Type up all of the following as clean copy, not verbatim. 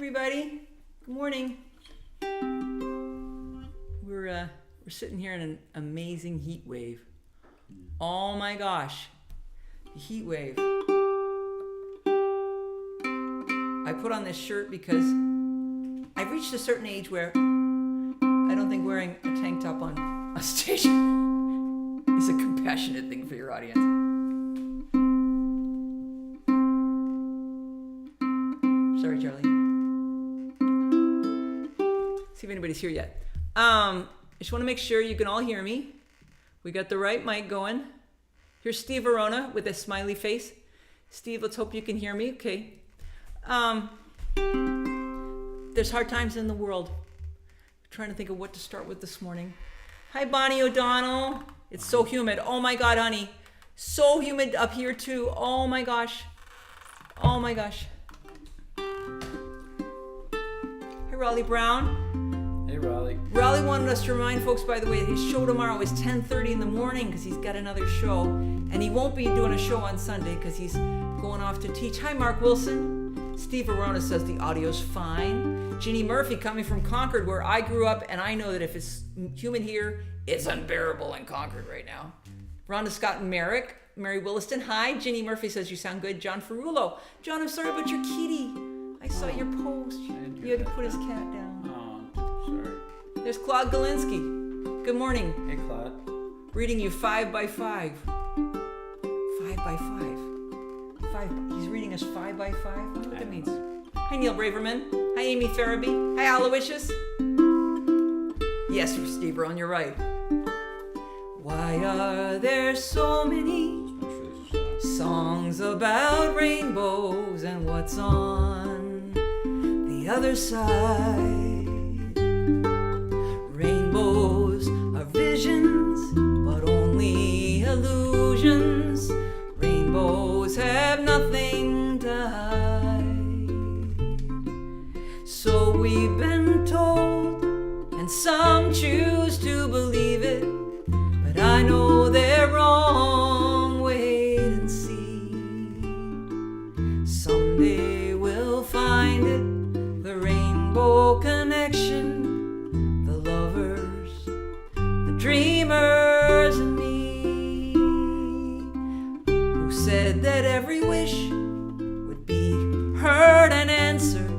everybody. Good morning. We're sitting here in an amazing heat wave. Oh my gosh, the heat wave. I put on this shirt because I've reached a certain age where I don't think wearing a tank top on a station is a compassionate thing for your audience. Sorry, Charlie. See if anybody's here yet. I just want to make sure you can all hear me. We got the right mic going. Here's Steve Arona with a smiley face. Steve, let's hope you can hear me. Okay. There's hard times in the world. I'm trying to think of what to start with this morning. Hi, Bonnie O'Donnell. It's so humid. Oh my God, honey. So humid up here too. Oh my gosh. Oh my gosh. Hi, Raleigh Brown. Hey, Raleigh. Raleigh wanted us to remind folks, by the way, that his show tomorrow is 10:30 in the morning because he's got another show. And he won't be doing a show on Sunday because he's going off to teach. Hi, Mark Wilson. Steve Arona says the audio's fine. Ginny Murphy coming from Concord, where I grew up, and I know that if it's humid here, it's unbearable in Concord right now. Rhonda Scott and Merrick. Mary Williston. Hi. Ginny Murphy says you sound good. John Ferrulo. John, I'm sorry about your kitty. I saw your post. You had to put his cat down. Oh, sorry. There's Claude Galinsky. Good morning. Hey, Claude. Reading you 5 by 5. 5 by 5. 5. He's reading us 5 by 5. I wonder what that means. Hi, Neil Braverman. Hi, Amy Farabee. Hi, Aloysius. Yes, Steve Rohn, you're right. Why are there so many songs about rainbows and what's on the other side? Rainbows are visions, but only illusions. Rainbows have nothing to hide. So we've been told, and some choose to believe it, but I know they're wrong. Wait and see. Someday we'll find it, the rainbow connection, the lovers, the dreamers, and me, who said that every wish would be heard and answered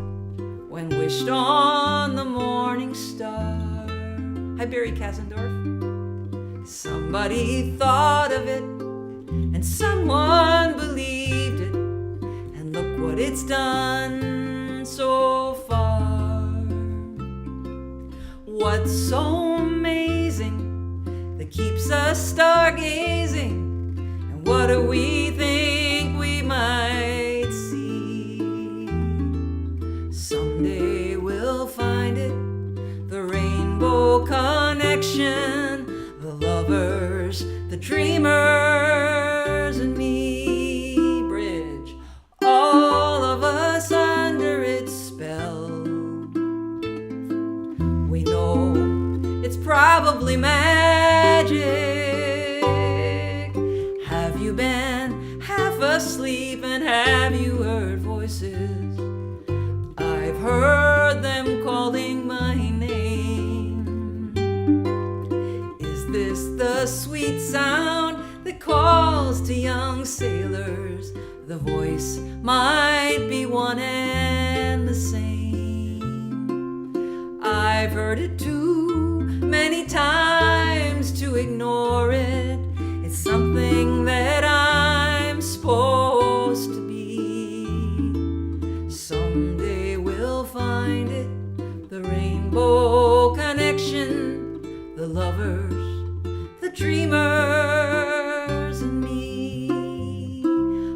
when wished on the morning star. Hi, Barry Kasendorf. Somebody thought of it, and someone believed it, and look what it's done so far. What's so amazing that keeps us stargazing, and what do we think we might see? Someday we'll find it, the rainbow connection, the lovers, the dreamers, and me. Bridge, all of us under its spell. We know it's probably magic. Have you been half asleep and have you heard voices? I've heard them calling my name. Is this the sweet sound that calls to young sailors? The voice might be one and the same. I've heard it too many times to ignore it. It's something that I'm supposed to be. Someday we'll find it, the rainbow connection, the lovers, the dreamers, and me.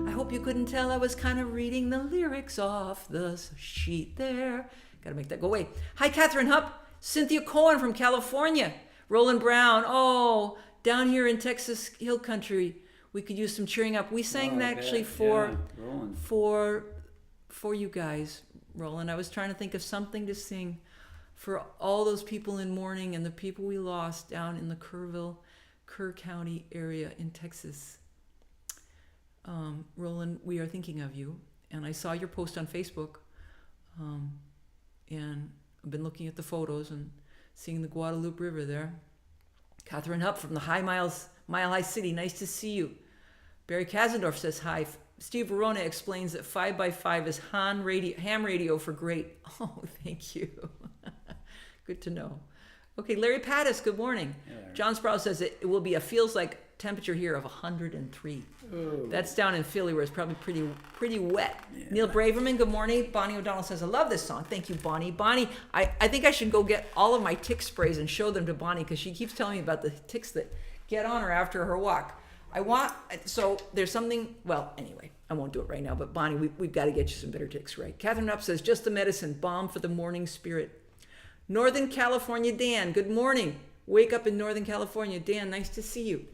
I hope you couldn't tell I was kind of reading the lyrics off the sheet there. Gotta make that go away. Hi, Catherine Hupp. Cynthia Cohen from California. Roland Brown. Oh, down here in Texas Hill Country, we could use some cheering up. We sang that actually for you guys, Roland. I was trying to think of something to sing for all those people in mourning and the people we lost down in the Kerr County area in Texas. Roland, we are thinking of you. And I saw your post on Facebook. And I've been looking at the photos and seeing the Guadalupe River there. Catherine Hupp from the Mile High City, nice to see you. Barry Kazendorf says hi. Steve Verona explains that 5x5 is ham radio for great. Oh, thank you. Good to know. Okay, Larry Pattis, good morning. Yeah, John Sprouse says it will be feels like temperature here of 103. Ooh. That's down in Philly where it's probably pretty wet. Yeah. Neil Braverman, good morning. Bonnie O'Donnell says, I love this song. Thank you, Bonnie. Bonnie, I think I should go get all of my tick sprays and show them to Bonnie because she keeps telling me about the ticks that get on her after her walk. So there's something, well, anyway, I won't do it right now, but Bonnie, we've got to get you some better ticks, right? Catherine Up says, just the medicine, balm for the morning spirit. Northern California, Dan, good morning. Wake up in Northern California. Dan, nice to see you.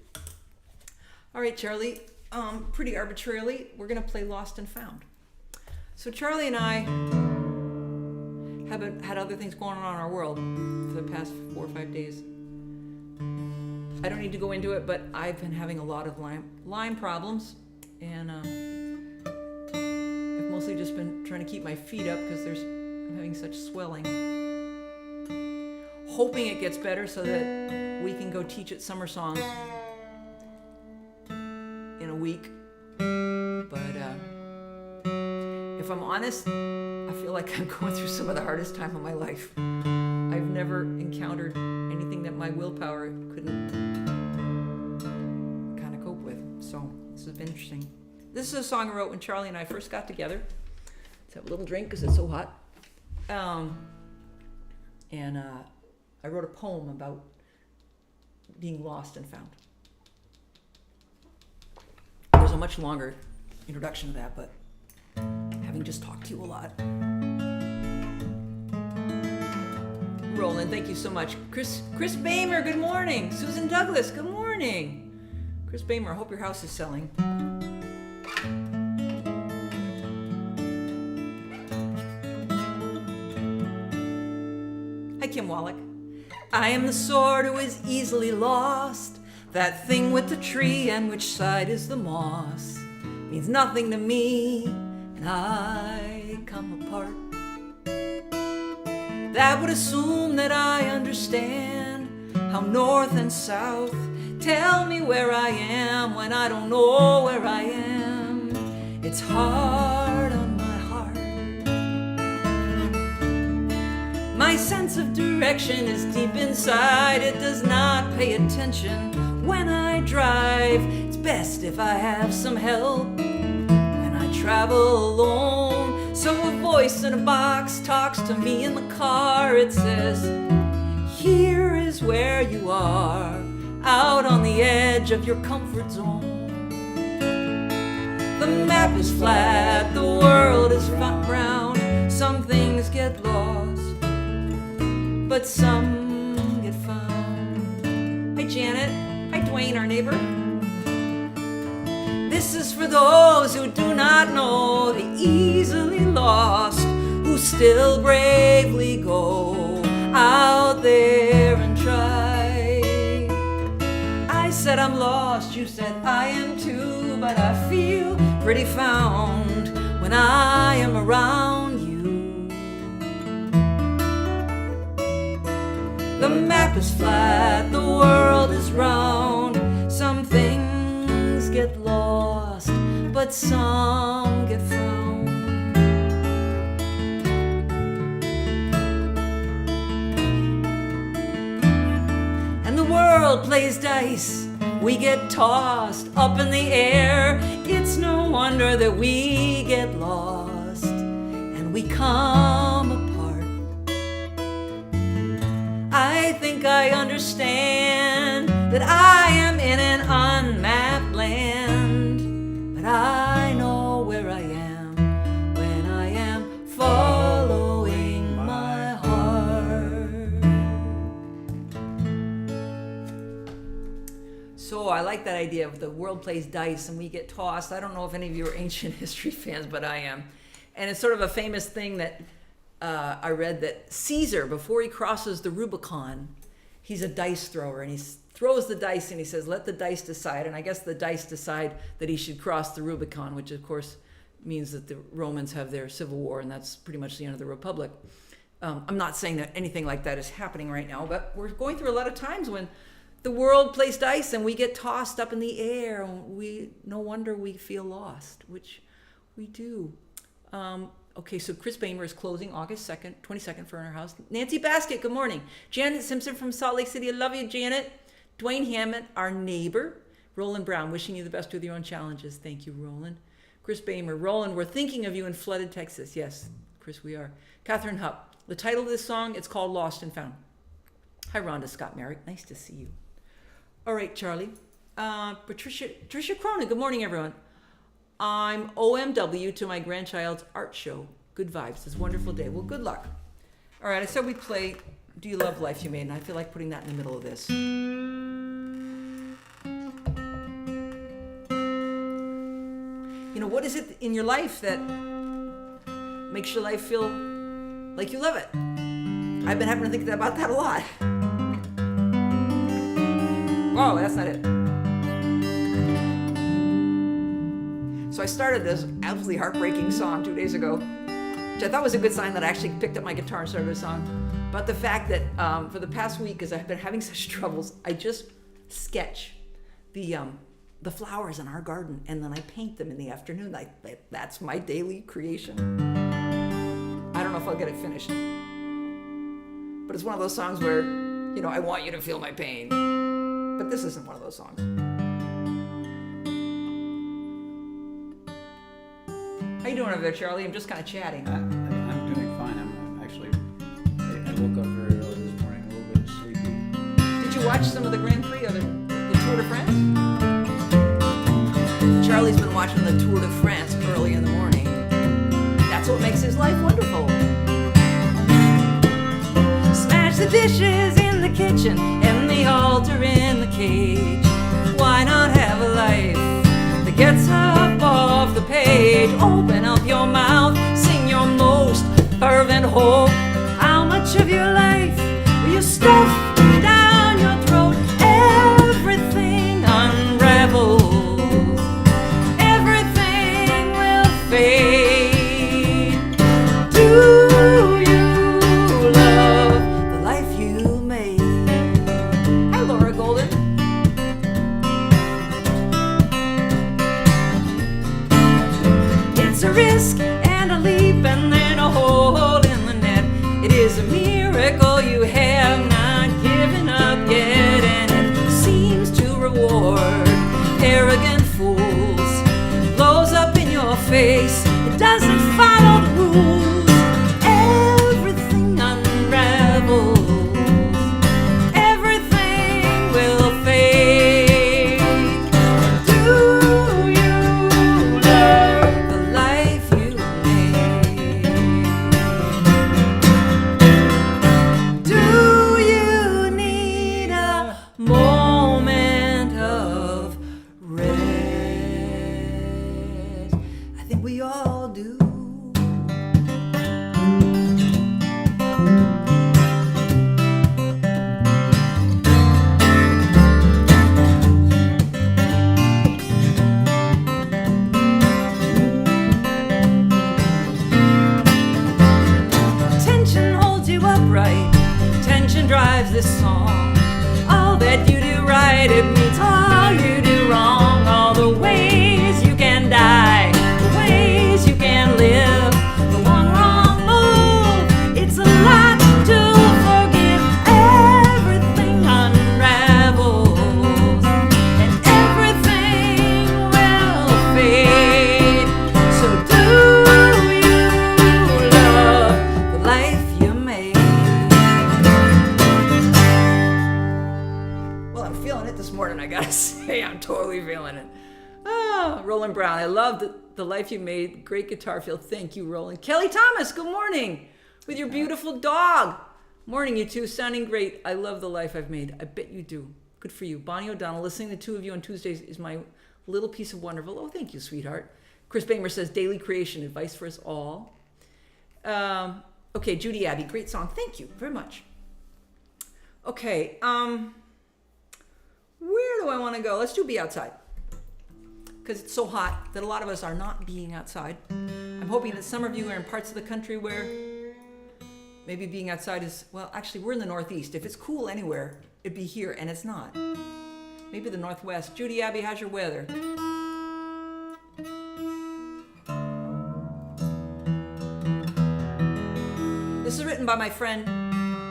All right, Charlie, pretty arbitrarily, we're going to play Lost and Found. So Charlie and I have had other things going on in our world for the past 4 or 5 days. I don't need to go into it, but I've been having a lot of Lyme problems, and I've mostly just been trying to keep my feet up because I'm having such swelling. Hoping it gets better so that we can go teach at Summer Songs in a week. But if I'm honest, I feel like I'm going through some of the hardest time of my life. I've never encountered anything that my willpower couldn't kind of cope with. So this has been interesting. This is a song I wrote when Charlie and I first got together. Let's have a little drink because it's so hot. I wrote a poem about being lost and found. There's a much longer introduction to that, but having just talked to you a lot. Roland, thank you so much. Chris Bamer, good morning. Susan Douglas, good morning. Chris Bamer, I hope your house is selling. Hi, Kim Wallach. I am the sort who is easily lost. That thing with the tree and which side is the moss means nothing to me, and I come apart. That would assume that I understand how north and south tell me where I am when I don't know where I am. It's hard on my heart. My sense of direction is deep inside. It does not pay attention when I drive. It's best if I have some help when I travel alone. So a voice in a box talks to me in the car. It says, here is where you are, out on the edge of your comfort zone. The map is flat, the world is round. Some things get lost, but some get found. Hi, Janet. Hi, Dwayne, our neighbor. This is for those who do not know, the easily lost, who still bravely go out there and try. I said I'm lost, you said I am too, but I feel pretty found when I am around you. The map is flat, the world is round. Some things get lost, but some get found. And the world plays dice, we get tossed up in the air. It's no wonder that we get lost and we come apart. I think I understand that I am in an unmapped land, but I know where I am when I am following my heart. So I like that idea of the world plays dice and we get tossed. I don't know if any of you are ancient history fans, but I am. And it's sort of a famous thing that I read that Caesar, before he crosses the Rubicon, he's a dice thrower, and he throws the dice and he says, let the dice decide. And I guess the dice decide that he should cross the Rubicon, which of course means that the Romans have their civil war, and that's pretty much the end of the Republic. I'm not saying that anything like that is happening right now, but we're going through a lot of times when the world plays dice and we get tossed up in the air. And no wonder we feel lost, which we do. Okay, so Chris Bamer is closing August 2nd, 22nd for her house. Nancy Basket, good morning. Janet Simpson from Salt Lake City, I love you, Janet. Dwayne Hammond, our neighbor. Roland Brown, wishing you the best with your own challenges. Thank you, Roland. Chris Bamer, Roland, we're thinking of you in flooded Texas. Yes, Chris, we are. Catherine Hupp, the title of this song, it's called Lost and Found. Hi, Rhonda Scott Merrick. Nice to see you. All right, Charlie. Patricia Cronin, good morning, everyone. I'm OMW to my grandchild's art show. Good vibes. It's a wonderful day. Well, good luck. All right, I said we'd play Do You Love Life You Made, and I feel like putting that in the middle of this. You know, what is it in your life that makes your life feel like you love it? I've been having to think about that a lot. Oh, that's not it. So I started this absolutely heartbreaking song 2 days ago, which I thought was a good sign that I actually picked up my guitar and started a song. But the fact that for the past week, as I've been having such troubles, I just sketch the flowers in our garden, and then I paint them in the afternoon. That's my daily creation. I don't know if I'll get it finished, but it's one of those songs where, you know, I want you to feel my pain. But this isn't one of those songs. How you doing over there, Charlie? I'm just kind of chatting. I'm doing fine. I'm actually, I woke up very early this morning, a little bit sleepy. Did you watch some of the Grand Prix or the Tour de France? Charlie's been watching the Tour de France early in the morning. That's what makes his life wonderful. Smash the dishes in the kitchen and the altar in the cage. Why not have a life that gets up off the page? Open up your mouth, sing your most fervent hope. How much of your life will you stuff down your throat? Everything unravels. Everything will fade. Do you love the life you made? Hi, Laura Golden. It's a risk and a leap and then a hole in the net. It is a miracle you have not given up yet, and it seems to reward arrogant fools. Blows up in your face, it doesn't follow the rules. Everything unravels. Everything will fade. Do you love the life you made? Do you need a moment of rest? I think we all do. Tension holds you upright. Tension drives this song. All that you do right, it means all you do wrong. All the ways you can die, the ways you can live. The one wrong move, it's a lot to forgive. Everything unravels, and everything will fade. So do you love the life you made? Well, I'm feeling it this morning, I gotta say. I'm totally feeling it. Oh, Roland Brown, I love the life you made. Great guitar feel. Thank you, Roland. Kelly Thomas, good morning. With your beautiful dog. Morning, you two. Sounding great. I love the life I've made. I bet you do. Good for you. Bonnie O'Donnell, listening to the two of you on Tuesdays is my little piece of wonderful. Oh, thank you, sweetheart. Chris Bamer says, daily creation, advice for us all. Okay, Judy Abbey, great song. Thank you very much. Okay, where do I want to go? Let's do Be Outside. Because it's so hot that a lot of us are not being outside. I'm hoping that some of you are in parts of the country where maybe being outside is, well, actually, we're in the Northeast. If it's cool anywhere, it'd be here, and it's not. Maybe the Northwest. Judy Abbey, how's your weather? This is written by my friend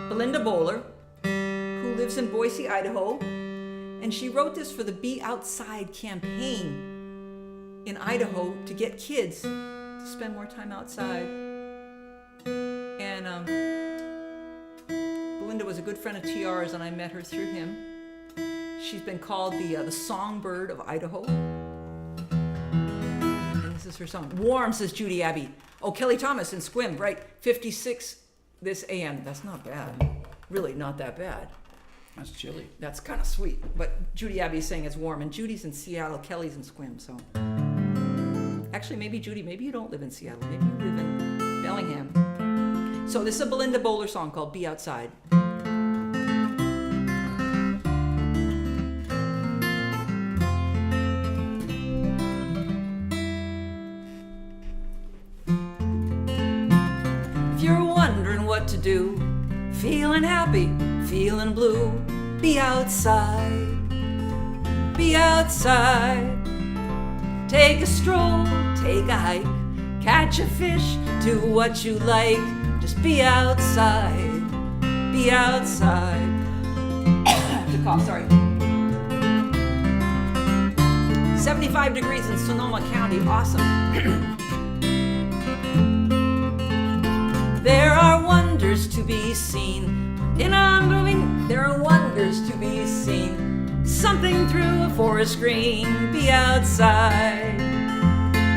Belinda Bowler, who lives in Boise, Idaho. And she wrote this for the Be Outside campaign in Idaho to get kids to spend more time outside. And Belinda was a good friend of TR's, and I met her through him. She's been called the songbird of Idaho. And this is her song. Warm, says Judy Abbey. Oh, Kelly Thomas in Squim, right? 56 this AM. That's not bad. Really not that bad. That's chilly. That's kind of sweet. But Judy Abbey is saying it's warm. And Judy's in Seattle. Kelly's in Squim. So actually, maybe Judy, maybe you don't live in Seattle. Maybe you live in Bellingham. So this is a Belinda Bowler song called Be Outside. If you're wondering what to do, feeling happy, feeling blue, be outside. Be outside. Take a stroll, take a hike, catch a fish, do what you like. Just be outside. Be outside. I have to cough, sorry. 75 degrees in Sonoma County, awesome. There are wonders to be seen in a moving. There are wonders to be seen. Something through a forest green. Be outside.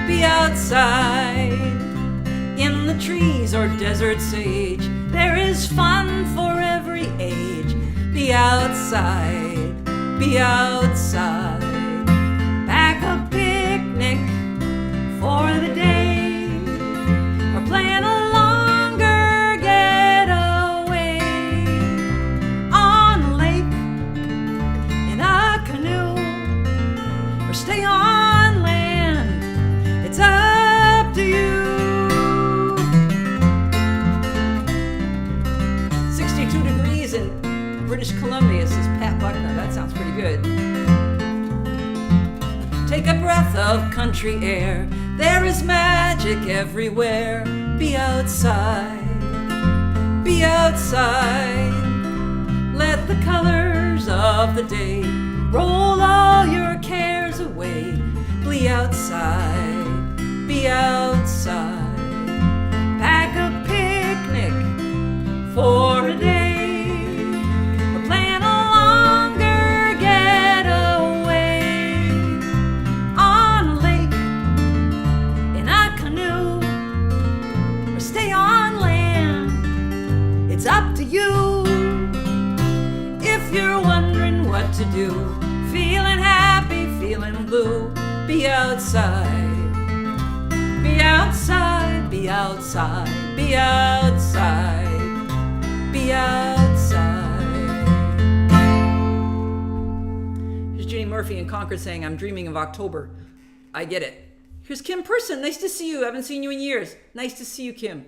Be outside. In the trees or desert sage, there is fun for every age. Be outside. Be outside. Pack a picnic for the day, or plan a stay on land, it's up to you. 62 degrees in British Columbia, says Pat Buckner. That sounds pretty good. Take a breath of country air. There is magic everywhere. Be outside. Be outside. Let the colors of the day roll all your cares away. Be outside, be outside. Pack a picnic for a day, or plan a longer getaway on a lake, in a canoe, or stay on land. It's up to you. If you're wondering what to do, feeling happy, feeling blue, be outside. Be outside, be outside, be outside, be outside. Here's Jenny Murphy in Concord saying, I'm dreaming of October. I get it. Here's Kim Person. Nice to see you. Haven't seen you in years. Nice to see you, Kim.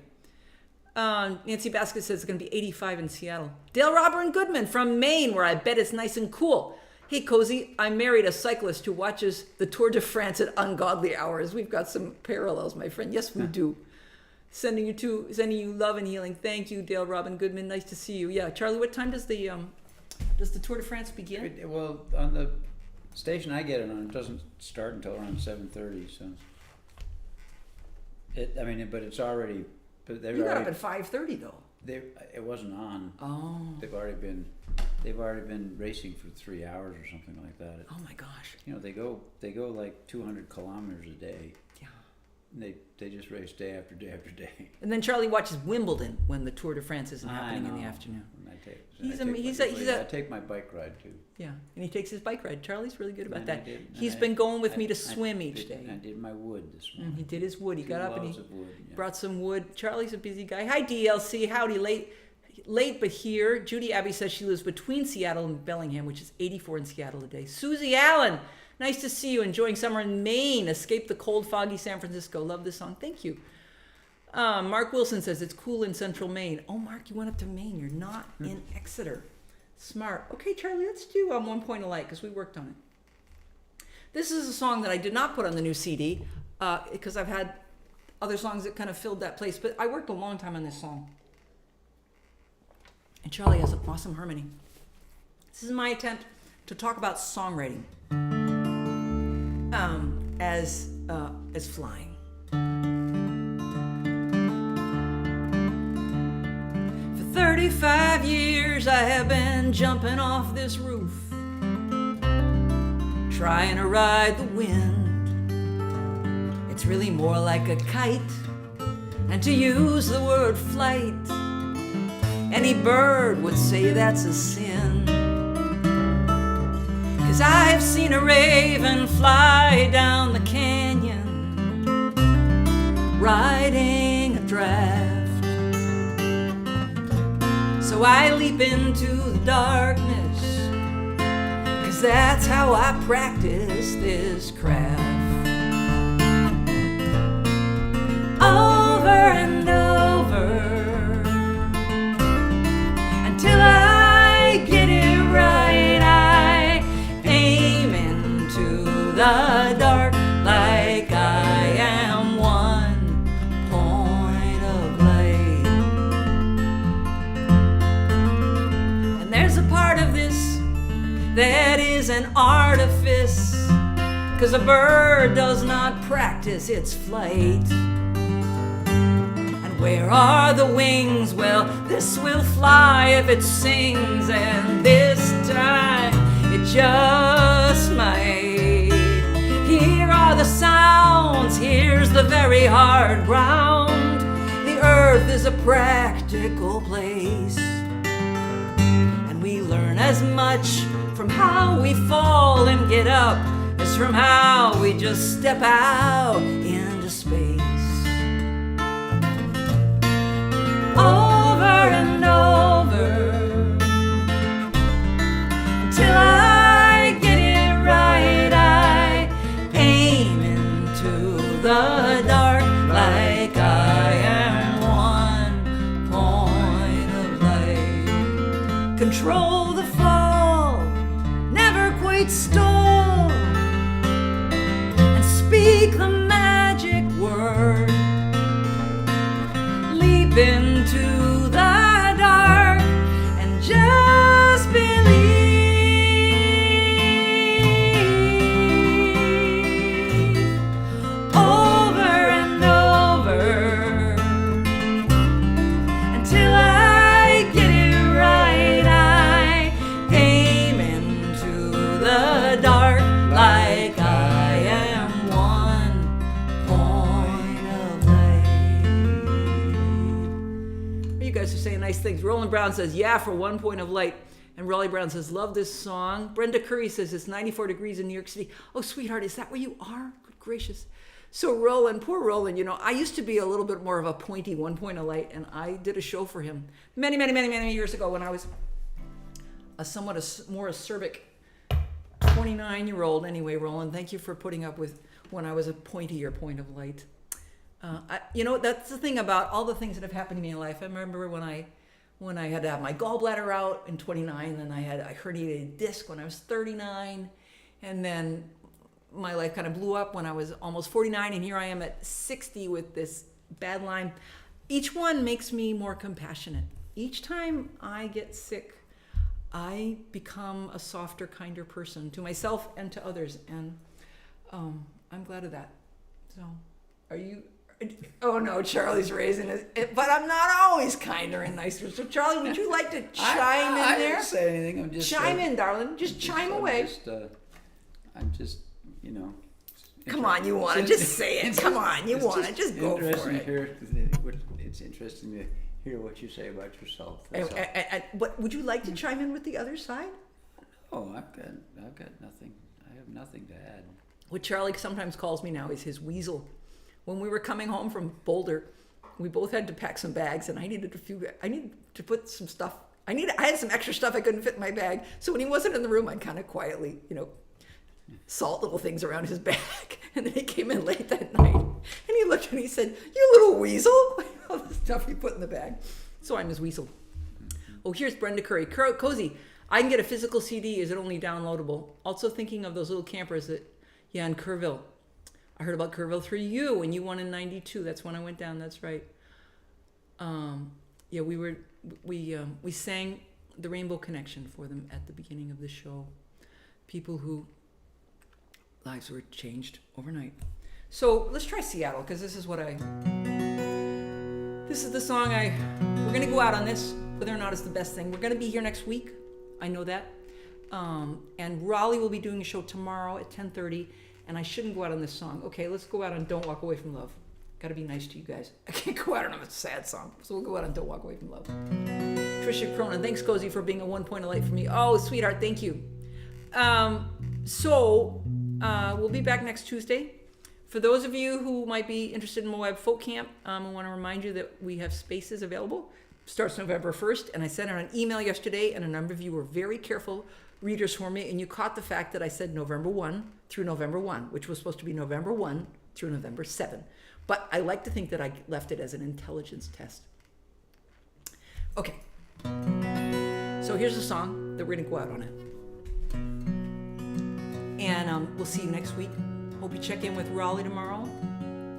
Nancy Basket says it's going to be 85 in Seattle. Dale Robert Goodman from Maine, where I bet it's nice and cool. Hey, Cozy, I married a cyclist who watches the Tour de France at ungodly hours. We've got some parallels, my friend. Yes, we do. Sending you love and healing. Thank you, Dale Robin Goodman. Nice to see you. Yeah, Charlie, what time does the Tour de France begin? Well, on the station I get it on, it doesn't start until around 7:30. So, but it's already. But You got up at 5:30 though. It wasn't on. Oh. They've already been racing for 3 hours or something like that. Oh my gosh. You know, they go like 200 kilometers a day. Yeah. And they just race day after day after day. And then Charlie watches Wimbledon when the Tour de France isn't happening in the afternoon. I take my bike ride too. Yeah, and he takes his bike ride. Charlie's really good about And that. He's been going with me to swim each day. I did my wood this morning. He did his wood. He 2 got up and loads he of wood, yeah. brought some wood. Charlie's a busy guy. Hi, DLC. Howdy. Late but here. Judy Abbey says she lives between Seattle and Bellingham, which is 84 in Seattle today. Susie Allen, nice to see you. Enjoying summer in Maine. Escape the cold, foggy San Francisco. Love this song. Thank you. Mark Wilson says it's cool in central Maine. Oh, Mark, you went up to Maine. You're not in Exeter. Smart. Okay, Charlie, let's do 1 Point of Light because we worked on it. This is a song that I did not put on the new CD because I've had other songs that kind of filled that place. But I worked a long time on this song. And Charlie has an awesome harmony. This is my attempt to talk about songwriting as flying. For 35 years I have been jumping off this roof, trying to ride the wind. It's really more like a kite, and to use the word flight, any bird would say that's a sin. 'Cause I've seen a raven fly down the canyon, riding a draft. So I leap into the darkness, 'cause that's how I practice this craft. Over and over, until I get it right, I aim into the dark like I am 1 point of light. And there's a part of this that is an artifice, 'cause a bird does not practice its flight. Where are the wings? Well, this will fly if it sings, and this time it just might. Here are the sounds, here's the very hard ground. The earth is a practical place, and we learn as much from how we fall and get up as from how we just step out into space. Over and over, until I get it right, I aim into the dark like I am 1 point of light. Control the fall, never quite stall, and speak the magic word. Leap into the dark and just believe. Over and over, until I get it right, I aim into the dark like I am 1 point of light. You guys are saying nice things. Roland Brown says, yeah, for 1 point of light. And Raleigh Brown says, love this song. Brenda Curry says, it's 94 degrees in New York City. Oh, sweetheart, is that where you are? Good gracious. So Roland, poor Roland, you know, I used to be a little bit more of a pointy 1 point of light, and I did a show for him many years ago when I was a somewhat more acerbic 29-year-old. Anyway, Roland, thank you for putting up with when I was a pointier point of light. You know, that's the thing about all the things that have happened to me in life. I remember when I had to have my gallbladder out in 29, and I herniated disc when I was 39, and then my life kind of blew up when I was almost 49, and here I am at 60 with this bad Lyme. Each one makes me more compassionate. Each time I get sick, I become a softer, kinder person to myself and to others, and I'm glad of that. So, are you? Oh no, Charlie's raising his. But I'm not always kinder and nicer. So, Charlie, would you like to chime in there? I didn't say anything. I'm just chime in, darling. Just chime away. I'm just, you know. Come on, you want to just say it. Come on, you want to just go for it. It's interesting to hear what you say about yourself. But would you like to chime in with the other side? Oh, I've got nothing. I have nothing to add. What Charlie sometimes calls me now is his weasel. When we were coming home from Boulder, we both had to pack some bags, and I needed to put some stuff. I had some extra stuff I couldn't fit in my bag. So when he wasn't in the room, I'd kind of quietly, salt little things around his back. And then he came in late that night, and he looked at me and he said, "You little weasel." All the stuff he put in the bag. So I'm his weasel. Oh, here's Brenda Curry. Cozy, I can get a physical CD. Is it only downloadable? Also thinking of those little campers in Kerrville. I heard about Kerrville through you when you won in '92. That's when I went down. That's right. We sang the Rainbow Connection for them at the beginning of the show. People who lives were changed overnight. So let's try Seattle, because this is the song we're gonna go out on this, whether or not it's the best thing. We're gonna be here next week. I know that. And Raleigh will be doing a show tomorrow at 10:30, and I shouldn't go out on this song. Okay, let's go out on Don't Walk Away from Love. Gotta be nice to you guys. I can't go out on a sad song, so we'll go out on Don't Walk Away from Love. Trisha Cronin, thanks, Cozy, for being a 1 point of light for me. Oh, sweetheart, thank you. We'll be back next Tuesday. For those of you who might be interested in Moab Folk Camp, I want to remind you that we have spaces available. Starts November 1st, and I sent out an email yesterday, and a number of you were very careful readers for me, and you caught the fact that I said November 1 through November 1, which was supposed to be November 1 through November 7. But I like to think that I left it as an intelligence test. Okay. So here's a song that we're going to go out on it. And we'll see you next week. Hope you check in with Raleigh tomorrow.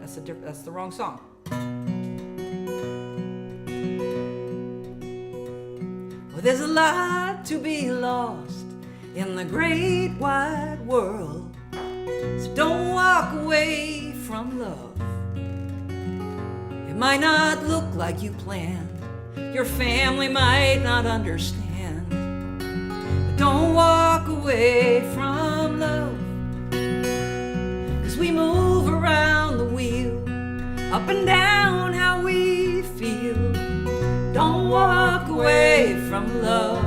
That's the wrong song. Well, there's a lot to be lost in the great wide world. So don't walk away from love. It might not look like you planned. Your family might not understand. But don't walk away from love. 'Cause we move around the wheel, up and down how we feel. Don't walk away from love.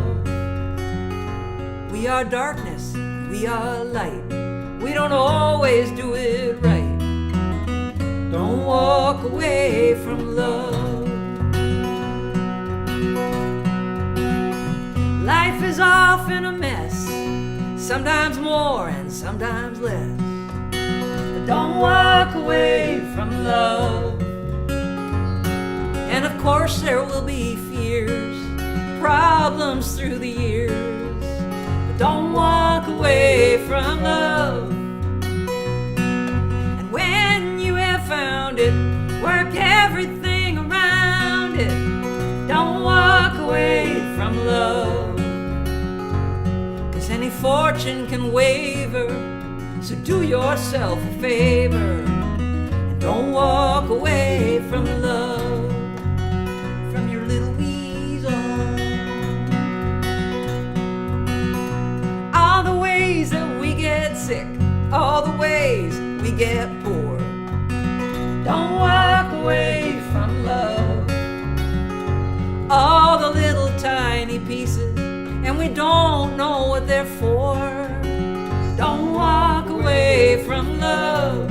We are darkness, we are light. We don't always do it right. Don't walk away from love. Life is often a mess, sometimes more and sometimes less. But don't walk away from love. And of course there will be fears, problems through the years. But don't walk away from love. And when you have found it, work everything around it. Don't walk away from love. 'Cause any fortune can waver, so do yourself a favor and don't walk away from love, from your little weasel. All the ways that we get sick, all the ways we get poor. Don't walk away from love. All the little tiny pieces, and we don't know what they're for. Don't walk away from love.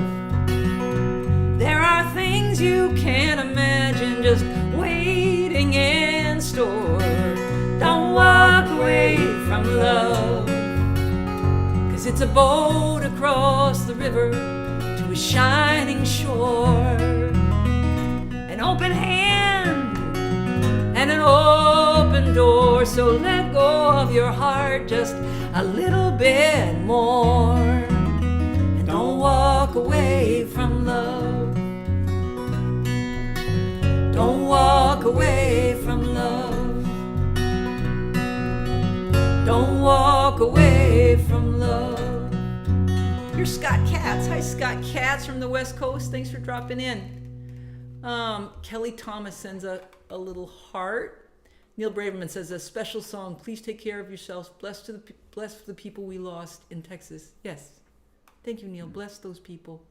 There are things you can't imagine just waiting in store. Don't walk away from love. 'Cause it's a boat across the river to a shining shore. An open hand and an open door. So let go of your heart just a little bit more. And don't walk away from love. Don't walk away from love. Don't walk away from love. Here's Scott Katz. Hi, Scott Katz from the West Coast. Thanks for dropping in. Kelly Thomas sends a little heart. Neil Braverman says, a special song. Please take care of yourselves. Blessed for the people we lost in Texas. Yes. Thank you, Neil. Bless those people.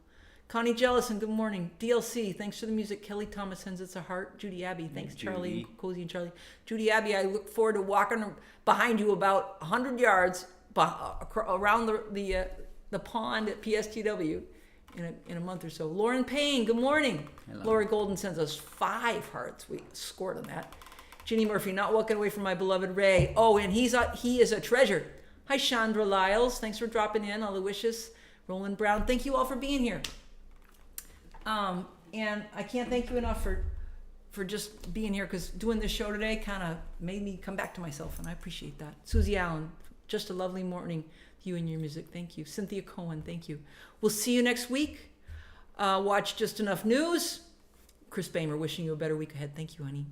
Connie Jellison, good morning. DLC, thanks for the music. Kelly Thomas sends us a heart. Judy Abbey, thanks, Charlie, Cozy and Charlie. Judy Abbey, I look forward to walking behind you about 100 yards around the pond at PSTW in a month or so. Lauren Payne, good morning. Hello. Lori Golden sends us 5 hearts. We scored on that. Ginny Murphy, not walking away from my beloved Ray. Oh, and he is a treasure. Hi, Chandra Lyles. Thanks for dropping in. Aloysius, Roland Brown. Thank you all for being here. And I can't thank you enough for just being here, because doing this show today kind of made me come back to myself, and I appreciate that. Susie Allen, just a lovely morning, you and your music. Thank you. Cynthia Cohen, thank you. We'll see you next week. Watch Just Enough News. Chris Bamer, wishing you a better week ahead. Thank you, honey.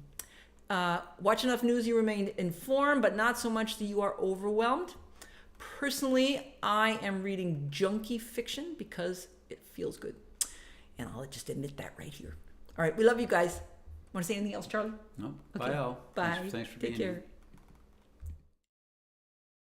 Watch enough news, you remain informed, but not so much that you are overwhelmed. Personally, I am reading junky fiction because it feels good. And I'll just admit that right here. All right, we love you guys. Want to say anything else, Charlie? No, Okay. bye all. Bye. Thanks for Take being care. here.